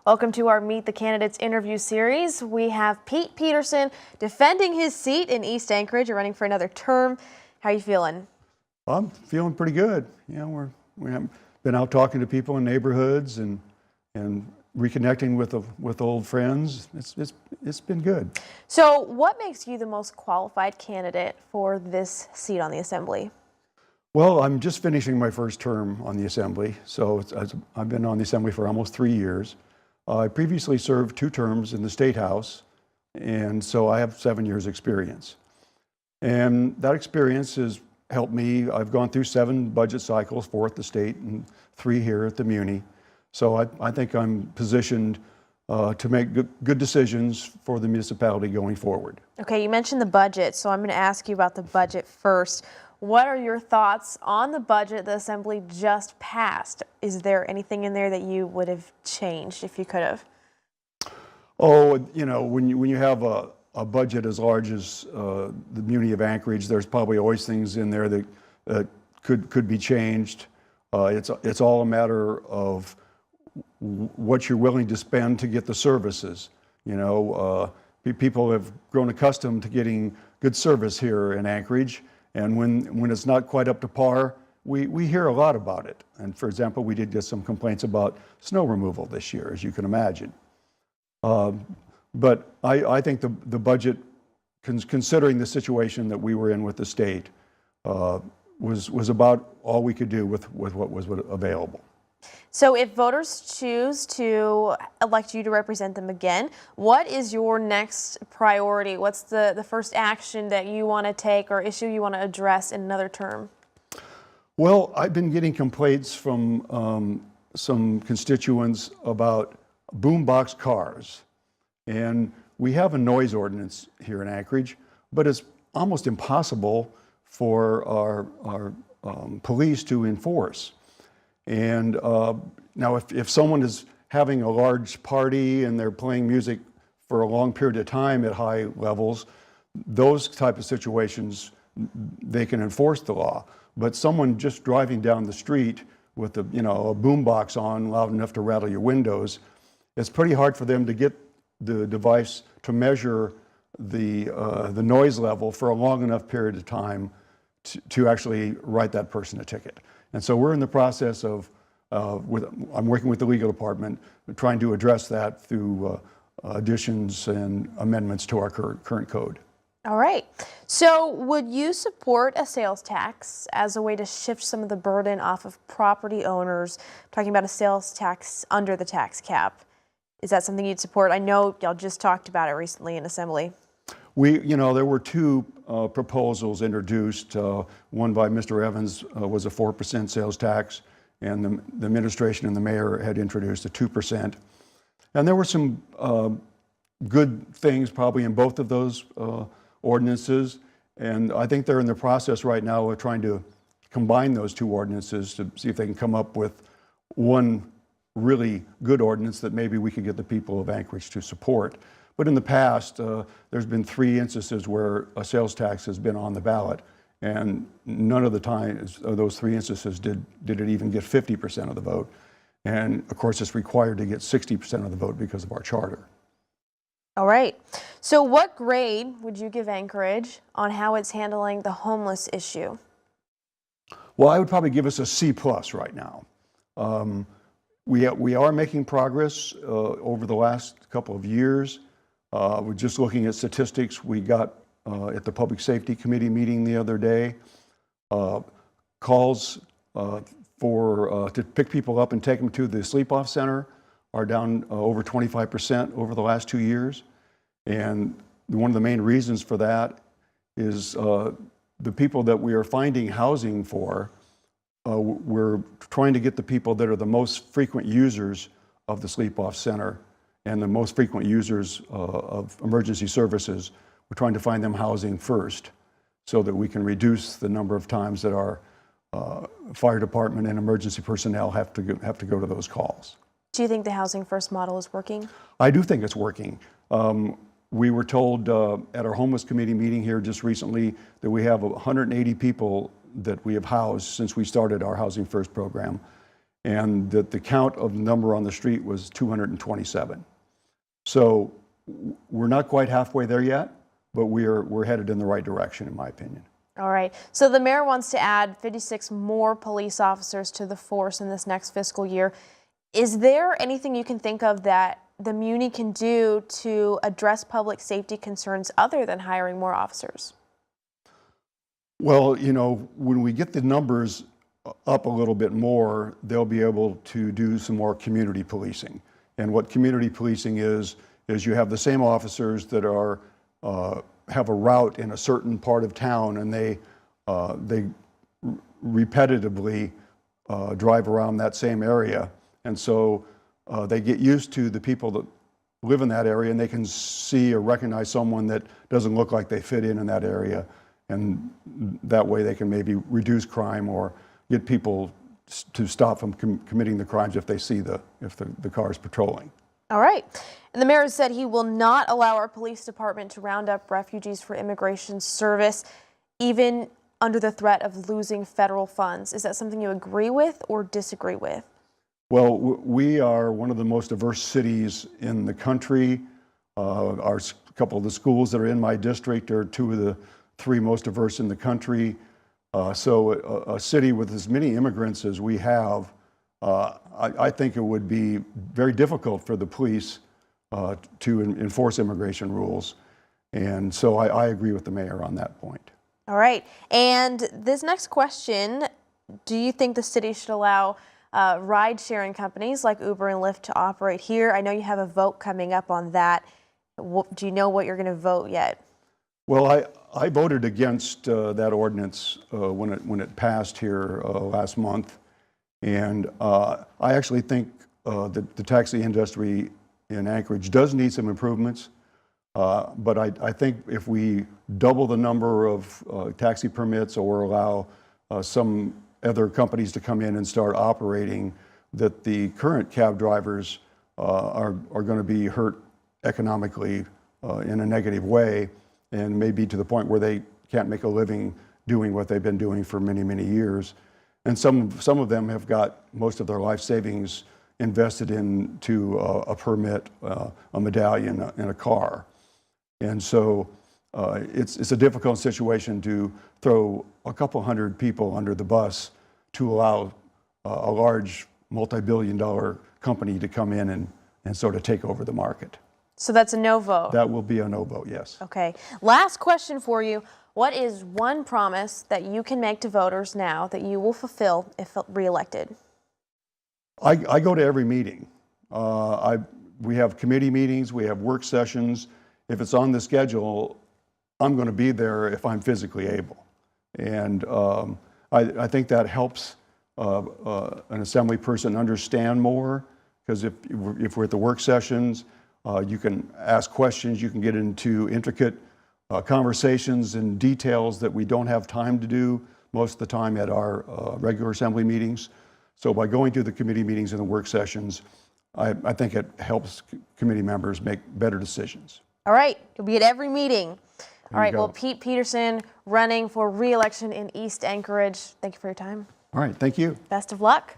Welcome to our Meet the Candidates interview series. We have Pete Petersen defending his seat in East Anchorage. You're running for another term. How are you feeling? I'm feeling pretty good. You know, we have been out talking to people in neighborhoods and reconnecting with old friends. It's been good. So, what makes you the most qualified candidate for this seat on the Assembly? Well, I'm just finishing my first term on the Assembly, so I've been on the Assembly for almost 3 years. I previously served 2 terms in the State House, and so I have 7 years experience. And that experience has helped me. I've gone through 7 budget cycles, 4 at the state and 3 here at the Muni. So I think I'm positioned to make good decisions for the municipality going forward. Okay, you mentioned the budget, so I'm going to ask you about the budget first. What are your thoughts on the budget the Assembly just passed? Is there anything in there that you would have changed if you could have? Oh, you know, when you have a budget as large as the Muni of Anchorage, there's probably always things in there that could be changed. It's all a matter of what you're willing to spend to get the services. You know, people have grown accustomed to getting good service here in Anchorage. And when it's not quite up to par, we hear a lot about it. And for example, we did get some complaints about snow removal this year, as you can imagine. But I think the budget, considering the situation that we were in with the state, was about all we could do with what was available. So if voters choose to elect you to represent them again, what is your next priority? What's the first action that you want to take or issue you want to address in another term? Well, I've been getting complaints from some constituents about boombox cars. And we have a noise ordinance here in Anchorage, but it's almost impossible for our police to enforce. And now if someone is having a large party and they're playing music for a long period of time at high levels, those type of situations, they can enforce the law. But someone just driving down the street with a boombox on loud enough to rattle your windows, it's pretty hard for them to get the device to measure the noise level for a long enough period of time to actually write that person a ticket. And so we're in the process of, I'm working with the legal department, trying to address that through additions and amendments to our current code. All right. So would you support a sales tax as a way to shift some of the burden off of property owners? I'm talking about a sales tax under the tax cap. Is that something you'd support? I know y'all just talked about it recently in Assembly. There were 2 proposals introduced. One by Mr. Evans was a 4% sales tax, and the administration and the mayor had introduced a 2%. And there were some good things probably in both of those ordinances, and I think they're in the process right now of trying to combine those 2 ordinances to see if they can come up with one really good ordinance that maybe we could get the people of Anchorage to support. But in the past, there's been 3 instances where a sales tax has been on the ballot, and none of the times of those 3 instances did it even get 50% of the vote. And of course, it's required to get 60% of the vote because of our charter. All right. So what grade would you give Anchorage on how it's handling the homeless issue? Well, I would probably give us a C+ right now. We are making progress over the last couple of years. We're just looking at statistics we got at the Public Safety Committee meeting the other day. Calls to pick people up and take them to the sleep-off center are down over 25% over the last 2 years. And one of the main reasons for that is the people that we are finding housing for, we're trying to get the people that are the most frequent users of the sleep-off center and the most frequent users of emergency services. We're trying to find them housing first so that we can reduce the number of times that our fire department and emergency personnel have to go to those calls. Do you think the Housing First model is working? I do think it's working. We were told at our homeless committee meeting here just recently that we have 180 people that we have housed since we started our Housing First program. and that the count of the number on the street was 227. So we're not quite halfway there yet, but we're headed in the right direction, in my opinion. All right. So the mayor wants to add 56 more police officers to the force in this next fiscal year. Is there anything you can think of that the Muni can do to address public safety concerns other than hiring more officers? Well, you know, when we get the numbers up a little bit more, they'll be able to do some more community policing. And what community policing is you have the same officers that are have a route in a certain part of town, and they repetitively drive around that same area. And so they get used to the people that live in that area, and they can see or recognize someone that doesn't look like they fit in that area. And that way they can maybe reduce crime or get people to stop from committing the crimes if they see the cars patrolling. All right. And the mayor said he will not allow our police department to round up refugees for immigration service, even under the threat of losing federal funds. Is that something you agree with or disagree with? Well, we are one of the most diverse cities in the country. A couple of the schools that are in my district are two of the three most diverse in the country. So a city with as many immigrants as we have, I think it would be very difficult for the police to enforce immigration rules. And so I agree with the mayor on that point. All right. And this next question, do you think the city should allow ride-sharing companies like Uber and Lyft to operate here? I know you have a vote coming up on that. Do you know what you're going to vote yet? Well, I voted against that ordinance when it passed here last month. And I actually think that the taxi industry in Anchorage does need some improvements. But I think if we double the number of taxi permits or allow some other companies to come in and start operating, that the current cab drivers are going to be hurt economically in a negative way, and maybe to the point where they can't make a living doing what they've been doing for many, many years. And some of them have got most of their life savings invested into a permit, a medallion, and a car. And so it's a difficult situation to throw a couple hundred people under the bus to allow a large multi-billion-dollar company to come in and sort of take over the market. So that's a no vote? That will be a no vote, yes. Okay. Last question for you. What is one promise that you can make to voters now that you will fulfill if reelected? I go to every meeting. We have committee meetings, we have work sessions. If it's on the schedule, I'm going to be there if I'm physically able. And I think that helps an assembly person understand more, because if we're at the work sessions, you can ask questions, you can get into intricate conversations and details that we don't have time to do most of the time at our regular assembly meetings. So by going to the committee meetings and the work sessions, I think it helps committee members make better decisions. All right, you'll be at every meeting. All right, go. well, Pete Petersen running for re-election in East Anchorage. Thank you for your time. All right, thank you. Best of luck.